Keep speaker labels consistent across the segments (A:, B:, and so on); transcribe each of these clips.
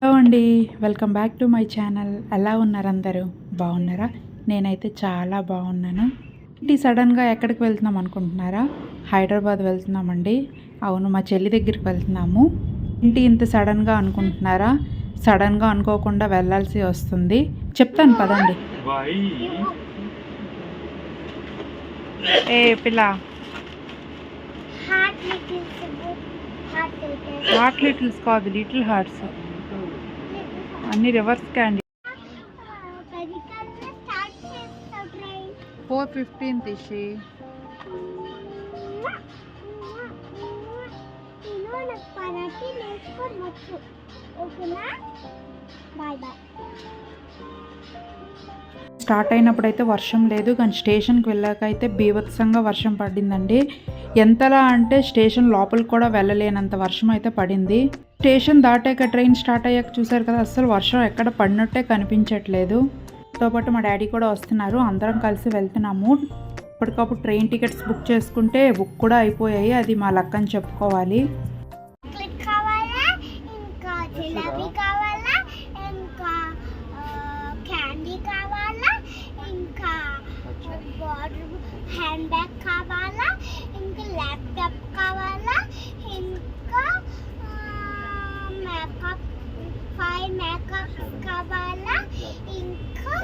A: Hello అండి. Welcome back to my channel. ఎలా ఉన్నారు అందరూ? బాగున్నారా? నేనైతే చాలా బాగున్నాను. ఏంటి సడన్గా ఎక్కడికి వెళ్తున్నాం అనుకుంటున్నారా? హైదరాబాద్ వెళ్తున్నామండి. అవును, మా చెల్లి దగ్గరికి వెళ్తున్నాము. ఏంటి ఇంత సడన్గా అనుకుంటున్నారా? సడన్గా అనుకోకుండా వెళ్ళాల్సి వస్తుంది. చెప్తాను పదండి. ఏ పిల్ల, హార్ట్ లిటిల్స్ కాదు, లిటిల్ హార్ట్స్ అన్ని రివర్స్ క్యాండీ. 4:15 తీసి స్టార్ట్ అయినప్పుడు అయితే వర్షం లేదు, కానీ స్టేషన్కి వెళ్ళాక అయితే బీభత్సంగా వర్షం పడిందండి. ఎంతలా అంటే స్టేషన్ లోపలికి కూడా వెళ్ళలేనంత వర్షం అయితే పడింది. స్టేషన్ దాటాక ట్రైన్ స్టార్ట్ అయ్యాక చూసారు కదా, అస్సలు వర్షం ఎక్కడ పడినట్టే కనిపించట్లేదు. తో పాటు మా డాడీ కూడా వస్తున్నారు, అందరం కలిసి వెళ్తున్నాము. ఇప్పటికప్పుడు ట్రైన్ టికెట్స్ బుక్ చేసుకుంటే బుక్ కూడా అయిపోయాయి, అది మా లక్ అని చెప్పుకోవాలి.
B: హ్యాండ్ బ్యాగ్ కావాలా, ఇంకా ల్యాప్టాప్ కావాలా, ఇంకా మేకప్ 5 మేకప్ కావాలా, ఇంకా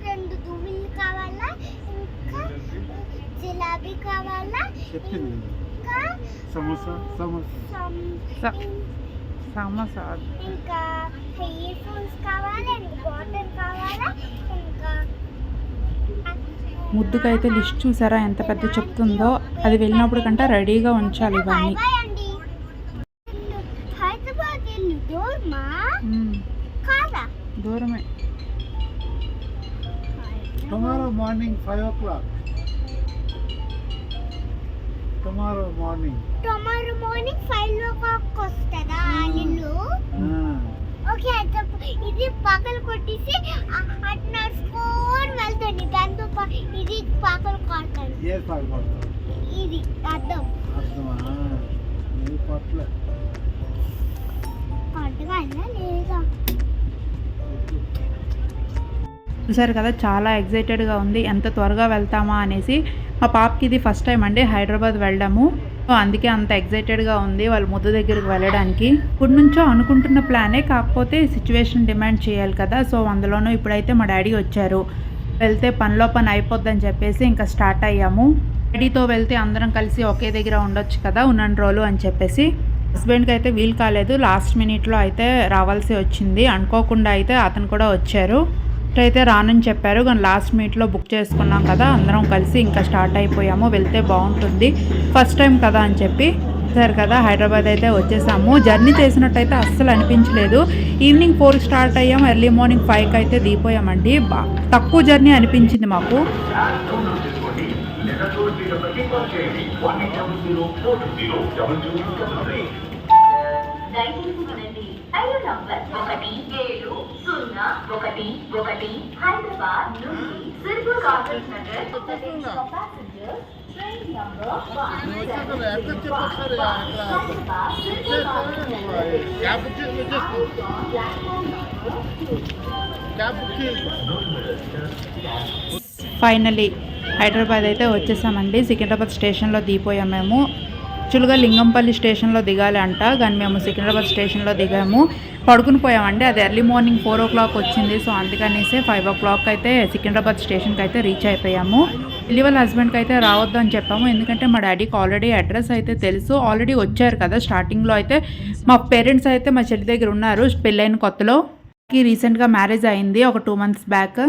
B: 2 దువ్వులు కావాలా, ఇంకా జిలాబీ కావాలా, ఇంకా సమోసా, ఇంకా ఇయర్ ఫోన్స్ కావాలా, బాటిల్ కావాలా, ఇంకా
A: ముద్దుకైతే లిస్ట్ చూసారా ఎంత పెద్ద చెప్తుందో. అది వెళ్ళినప్పుడు కంటే రెడీగా ఉంచాలి ఇవన్నీ. దూరమే.
C: Tomorrow morning 5 o'clock. Tomorrow morning
B: 5 o'clock వస్తుందా నిన్ను? ఓకే, ఇది పక్కన కొట్టేసి అటు నడుచుకొని వెళ్తాను. దాంతో ఇది పక్కన కొడతాను. ఇది అర్థం కొట్టగా లేదా?
A: చూసారు కదా, చాలా ఎగ్జైటెడ్గా ఉంది ఎంత త్వరగా వెళ్తామా అనేసి. మా పాపకి ఇది ఫస్ట్ టైం అండి హైదరాబాద్ వెళ్ళడము, అందుకే అంత ఎగ్జైటెడ్గా ఉంది వాళ్ళ ముద్దు దగ్గరికి వెళ్ళడానికి. ఇప్పుడు నుంచో అనుకుంటున్న ప్లానే, కాకపోతే సిచ్యువేషన్ డిమాండ్ చేయాలి కదా. సో అందులోనూ ఇప్పుడైతే మా డాడీ వచ్చారు, వెళ్తే పనిలో పని అయిపోద్దని చెప్పేసి ఇంకా స్టార్ట్ అయ్యాము. డాడీతో వెళ్తే అందరం కలిసి ఒకే దగ్గర ఉండొచ్చు కదా ఉన్నన్ని రోజులు అని చెప్పేసి. హస్బెండ్కి అయితే వీలు కాలేదు, లాస్ట్ మినిట్లో అయితే రావాల్సి వచ్చింది. అనుకోకుండా అయితే అతను కూడా వచ్చారు. అయితే రానని చెప్పారు, కానీ లాస్ట్ మినిట్లో బుక్ చేసుకున్నాం కదా, అందరం కలిసి ఇంకా స్టార్ట్ అయిపోయాము. వెళ్తే బాగుంటుంది, ఫస్ట్ టైం కదా అని చెప్పి. సరే కదా, హైదరాబాద్ అయితే వచ్చేసాము. జర్నీ చేసినట్టయితే అస్సలు అనిపించలేదు. ఈవినింగ్ 4 స్టార్ట్ అయ్యాము, ఎర్లీ మార్నింగ్ 5కి అయితే దిగిపోయామండి. తక్కువ జర్నీ అనిపించింది మాకు.
B: హైదరాబాద్ నుండి Sirpur Kagaz Nagar train number
C: 1
A: finally Hyderabad అయితే వచ్చేసామండి. సికింద్రాబాద్ స్టేషన్లో దిగిపోయాం మేము. యాక్చువల్గా లింగంపల్లి స్టేషన్లో దిగాలి అంట, కానీ మేము సికింద్రాబాద్ స్టేషన్లో దిగాము. పడుకుని పోయామండి, అది ఎర్లీ మార్నింగ్ 4 o'clock వచ్చింది. సో అందుకనేసి 5 o'clock అయితే సికింద్రాబాద్ స్టేషన్కి అయితే రీచ్ అయిపోయాము. వెళ్ళి వాళ్ళ హస్బెండ్కి అయితే రావద్దు అని చెప్పాము, ఎందుకంటే మా డాడీకి ఆల్రెడీ అడ్రస్ అయితే తెలుసు. ఆల్రెడీ వచ్చారు కదా స్టార్టింగ్లో అయితే. మా పేరెంట్స్ అయితే మా చెల్లి దగ్గర ఉన్నారు పెళ్ళైన కొత్తలో. రీసెంట్గా మ్యారేజ్ అయింది ఒక 2 months బ్యాక్.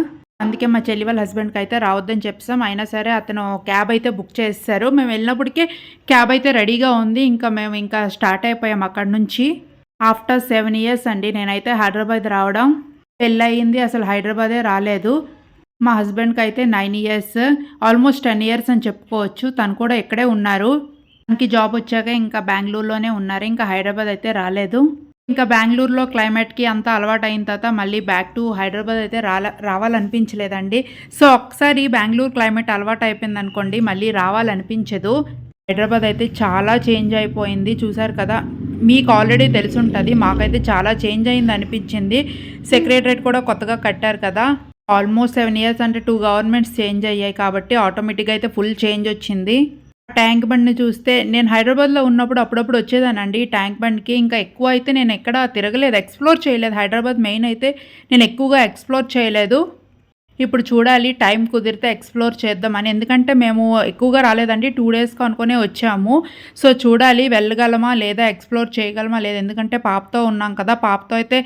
A: అందుకే మా చెల్లి వాళ్ళ హస్బెండ్కి అయితే రావద్దని చెప్పాం. అయినా సరే అతను క్యాబ్ అయితే బుక్ చేశారు. మేము వెళ్ళినప్పటికీ క్యాబ్ అయితే రెడీగా ఉంది. మేము ఇంకా స్టార్ట్ అయిపోయాం అక్కడ నుంచి. ఆఫ్టర్ 7 years అండి నేనైతే హైదరాబాద్ రావడం. పెళ్ళయింది, అసలు హైదరాబాదే రాలేదు. మా హస్బెండ్కి అయితే 9 years, ఆల్మోస్ట్ 10 years అని చెప్పుకోవచ్చు. తను కూడా ఇక్కడే ఉన్నారు. తనకి జాబ్ వచ్చాక ఇంకా బెంగళూరులోనే ఉన్నారు, ఇంకా హైదరాబాద్ అయితే రాలేదు. ఇంకా బెంగళూరులో క్లైమేట్కి అంతా అలవాటు అయిన తర్వాత మళ్ళీ బ్యాక్ టు హైదరాబాద్ అయితే రావాలనిపించలేదండి. సో ఒకసారి బెంగళూరు క్లైమేట్ అలవాటు అయిపోయింది అనుకోండి, మళ్ళీ రావాలనిపించదు. హైదరాబాద్ అయితే చాలా చేంజ్ అయిపోయింది. చూసారు కదా, మీకు ఆల్రెడీ తెలిసి ఉంటుంది, మాకైతే చాలా చేంజ్ అయింది అనిపించింది. సెక్రటరేట్ కూడా కొత్తగా కట్టారు కదా, ఆల్మోస్ట్ 7 years అంటే 2 గవర్నమెంట్స్ చేంజ్ అయ్యాయి కాబట్టి ఆటోమేటిక్గా అయితే ఫుల్ చేంజ్ వచ్చింది. ట్యాంక్ బండ్ని చూస్తే నేను హైదరాబాద్లో ఉన్నప్పుడు అప్పుడప్పుడు వచ్చేదానండి ఈ ట్యాంక్ బండ్కి. ఇంకా ఎక్కువ అయితే నేను ఎక్కడ తిరగలేదు, ఎక్స్ప్లోర్ చేయలేదు. హైదరాబాద్ మెయిన్ అయితే నేను ఎక్కువగా ఎక్స్ప్లోర్ చేయలేదు. ఇప్పుడు చూడాలి, టైం కుదిరితే ఎక్స్ప్లోర్ చేద్దామని. ఎందుకంటే మేము ఎక్కువగా రాలేదండి, 2 daysకి అనుకునే వచ్చాము. సో చూడాలి వెళ్ళగలమా లేదా, ఎక్స్ప్లోర్ చేయగలమా లేదా. ఎందుకంటే పాపతో ఉన్నాం కదా, పాపతో అయితే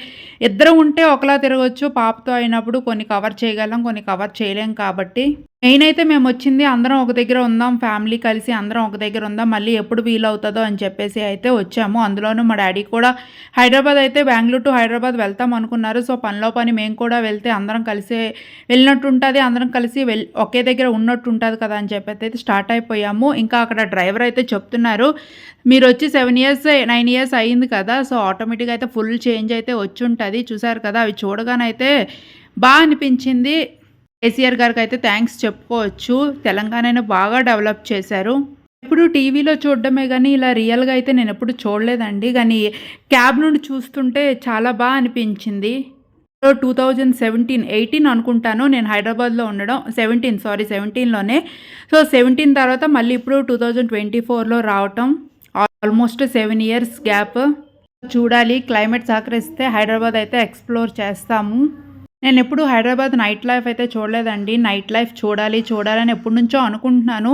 A: ఇద్దరం ఉంటే ఒకలా తిరగచ్చు, పాపతో అయినప్పుడు కొన్ని కవర్ చేయగలం, కొన్ని కవర్ చేయలేం. కాబట్టి మెయిన్ అయితే మేము వచ్చింది అందరం ఒక దగ్గర ఉందాం, ఫ్యామిలీ కలిసి అందరం ఒక దగ్గర ఉందాం, మళ్ళీ ఎప్పుడు వీలవుతుందో అని చెప్పేసి అయితే వచ్చాము. అందులోనూ మా డాడీ కూడా హైదరాబాద్ అయితే బెంగళూరు టు హైదరాబాద్ వెళ్తాం అనుకున్నారు. సో పనిలో పని మేము కూడా వెళ్తే అందరం కలిసి వెళ్ళినట్టు ఉంటుంది, అందరం కలిసి ఒకే దగ్గర ఉన్నట్టు ఉంటుంది కదా అని చెప్పేసి అయితే స్టార్ట్ అయిపోయాము. ఇంకా అక్కడ డ్రైవర్ అయితే చెప్తున్నారు, మీరు వచ్చి 7 years 9 years అయ్యింది కదా, సో ఆటోమేటిక్గా అయితే ఫుల్ చేంజ్ అయితే వచ్చి ఉంటుంది. చూసారు కదా, అవి చూడగానైతే బాగా అనిపించింది. కేసీఆర్ గారికి అయితే థ్యాంక్స్ చెప్పుకోవచ్చు, తెలంగాణను బాగా డెవలప్ చేశారు. ఎప్పుడు టీవీలో చూడడమే కానీ ఇలా రియల్గా అయితే నేను ఎప్పుడు చూడలేదండి. కానీ క్యాబ్ నుండి చూస్తుంటే చాలా బాగా అనిపించింది. 2017-18 అనుకుంటాను నేను హైదరాబాద్లో ఉండడం, 17లోనే. సో 17 తర్వాత మళ్ళీ ఇప్పుడు 2024లో రావటం, ఆల్మోస్ట్ 7 years గ్యాప్. చూడాలి, క్లైమేట్ సహకరిస్తే హైదరాబాద్ అయితే ఎక్స్ప్లోర్ చేస్తాము. నేను ఎప్పుడు హైదరాబాద్ నైట్ లైఫ్ అయితే చూడలేదండి, నైట్ లైఫ్ చూడాలని ఎప్పటి నుంచో అనుకుంటున్నాను.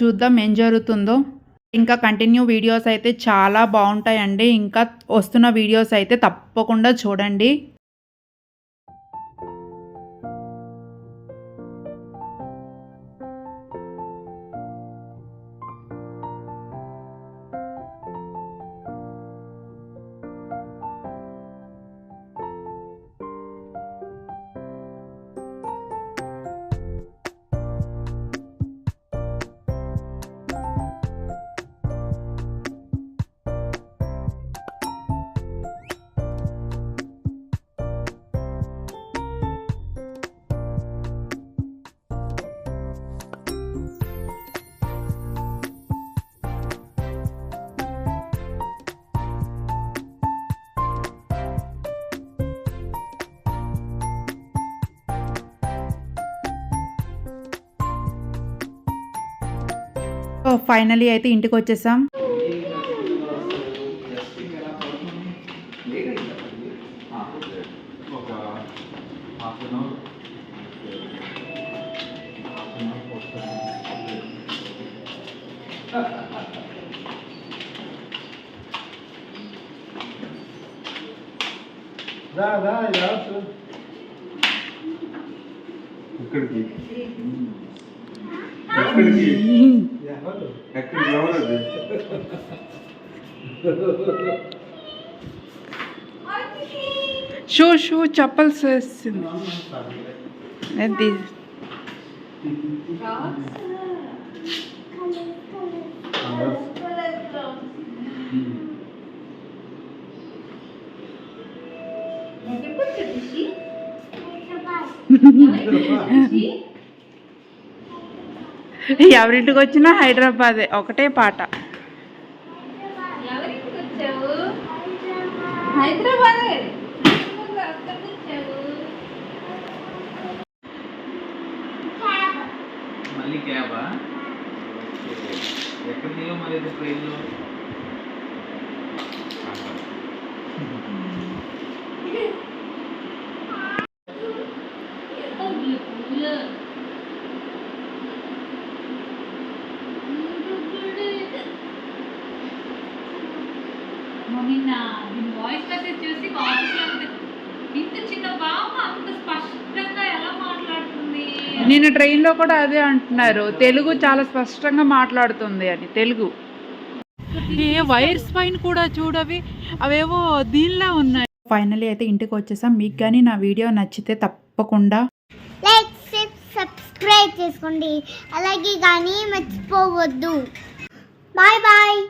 A: చూద్దాం ఏం జరుగుతుందో. ఇంకా కంటిన్యూ వీడియోస్ అయితే చాలా బాగుంటాయండి, ఇంకా వస్తున్న వీడియోస్ అయితే తప్పకుండా చూడండి. సో ఫైనలీ అయితే ఇంటికి వచ్చేసాం.
C: ఇక్కడికి
A: షూ చెప్పల్స్ వేసింది. ఎవరింటికి వచ్చినా హైదరాబాదే, ఒకటే పాట.
D: హైదరాబాదే.
E: మళ్ళీ క్యాబా? ఎక్కడ దిగా మరి ట్రైన్లో?
D: నిన్న వాయిస్ మెసేజ్ చూసి ఆఫీస్లో ఇంత చిన్న బాబు అంత స్పష్టంగా ఎలా మాట్లాడుతుంది.
A: నేను ట్రైన్లో కూడా అదే అంటున్నారు, తెలుగు చాలా స్పష్టంగా మాట్లాడుతుంది అని. తెలుగు ఏ వైర్స్ పైన కూడా చూడవి, అవేవో దీనిలా ఉన్నాయి. ఫైనలీ అయితే ఇంటికి వచ్చేసాం. మీకు కానీ నా వీడియో నచ్చితే తప్పకుండా
B: లైక్ సబ్స్క్రైబ్ చేసుకోండి, అలాగే కానీ మర్చిపోవద్దు. Bye bye.